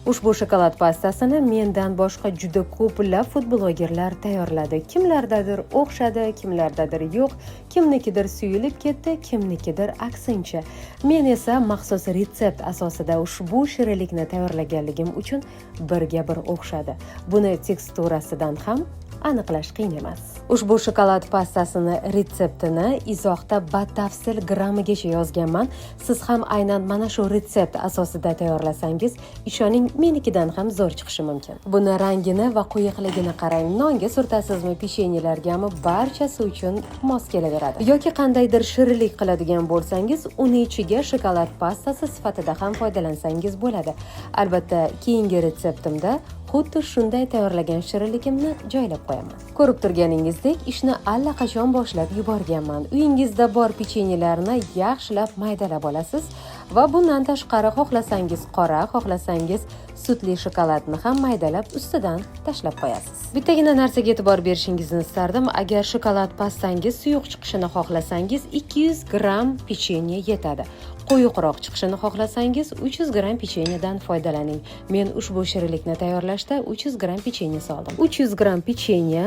Ushbu shokolad pastasini mendan boshqa juda ko'plab food blogerlar tayyorladi. Kimlardadir o'xshadi, kimlardadir yo'q, kimnikidir suyulib ketdi, kimnikidir aksincha. Men esa maxsus retsept asosida ushbu shirinlikni tayyorlaganligim uchun birga bir o'xshadi. Buni teksturasidan ham aniqlash qiyin emas. Ushbu shokolad pastasini retseptini izohda batafsil grammigacha yozganman. Siz ham aynan mana shu retsept asosida tayyorlasangiz, ishoning menikidan ham zo'r chiqishi mumkin. Buni rangini va quyuqligini qarang. Nonga surtasizmi, pechenyelargami, barchasi uchun mos kelaveradi. Yoki qandaydir shirinlik qiladigan bo'lsangiz, uni ichiga shokolad pastasi sifatida ham foydalansangiz bo'ladi. Albatta, keyingi retseptimda xuddi shunday tayyorlagan shirinligimni joylab qo'yaman. Ko'rib turganingizdek, ishni allaqachon boshlab yuborganman. Uyingizda bor pechenyelarni yaxshilab maydalab olasiz va bundan tashqari xohlasangiz qora, xohlasangiz sutli shokoladni ham maydalab ustidan tashlab qo'yasiz. Bittagina narsaga e'tibor berishingizni istardim. Agar shokolad pastangiz suyuq chiqishini xohlasangiz, 200 gram pechenye yetadi. Quyuqroq chiqishini xohlasangiz 300 gram pechenyedan foydalaning. Men ushbu shirinlikni tayyorlashda 300 gram pechenye soldim. 300 gram pechenye,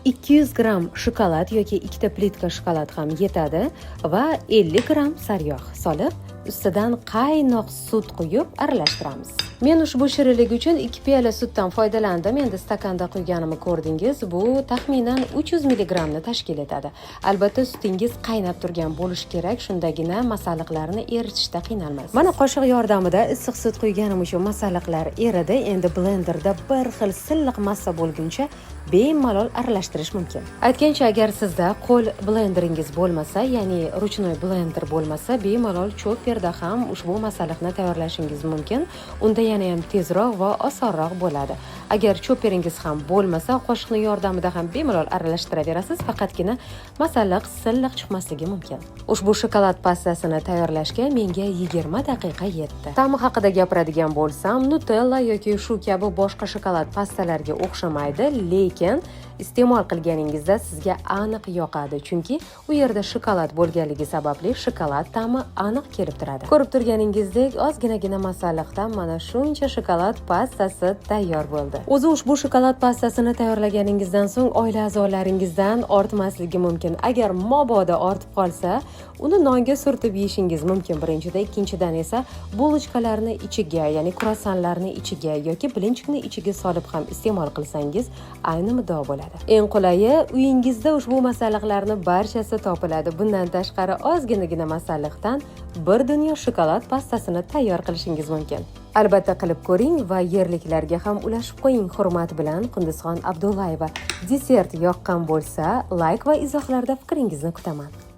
200 gram shokolad yoki ikkita plitka shokolad ham yetadi va 50 gram sariyog' solib, ustidan qaynoq sut quyib aralashtiramiz. Men ushbu shirinlik uchun 2 piyola sutdan foydalandim. Endi stakanda quyganimni ko'rdingiz. Bu taxminan 300 mg ni tashkil etadi. Albatta, sutingiz qaynab turgan bo'lishi kerak, shundagina masalliqlarni eritishda qiynalmaysiz. Mana qoshiq yordamida issiq sut quyganim uchun masalliqlar eridi. Endi blenderda bir xil silliq massa bo'lguncha bemalol aralashtirish mumkin. Aytgancha, agar sizda qo'l blenderingiz bo'lmasa, ya'ni ruchnoy blender bo'lmasa, bemalol chopperda ham ushbu masalliqni tayyorlashingiz mumkin. Unda yana ham tezroq va osonroq bo'ladi. Agar chopperingiz ham bo'lmasa, qoshiqning yordamida ham bemalol aralashtiraverasiz, faqatgina masalliq silliq chiqmasligi mumkin. Ushbu shokolad pastasini tayyorlashga menga 20 daqiqa yetdi. Ta'mi haqida gapiradigan bo'lsam, Nutella yoki shu kabi boshqa shokolad pastalarga o'xshamaydi, lekin iste'mol qilganingizda sizga aniq yoqadi, chunki u yerda shokolad bo'lganligi sababli shokolad ta'mi aniq kelib turadi. Ko'rib turganingizdek, ozginagina masalliqdan mana shuncha shokolad pastasi tayyor bo'ldi. O'zi ushbu shokolad pastasini tayyorlaganingizdan so'ng oila a'zolaringizdan ortmasligi mumkin. Agar mabodo ortib qolsa, uni nonga surtib yeyishingiz mumkin birinchida, ikkinchidan esa bulochkalarni ichiga, ya'ni kruassanlarni ichiga yoki blinchikni ichiga solib ham iste'mol qilsangiz ayni muddao bo'ladi. Eng qulayi, uyingizda ushbu masalliqlarni barchasi topiladi. Bundan tashqari ozginagina masalliqdan bir dunyo shokolad pastasini tayyor qilishingiz mumkin. Albatta qilib ko'ring va yerliklarga ham ulashib qo'ying. Hurmat bilan, Qunduzxon Abdullayeva. Desert yoqqan bo'lsa, like va izohlarda fikringizni kutaman.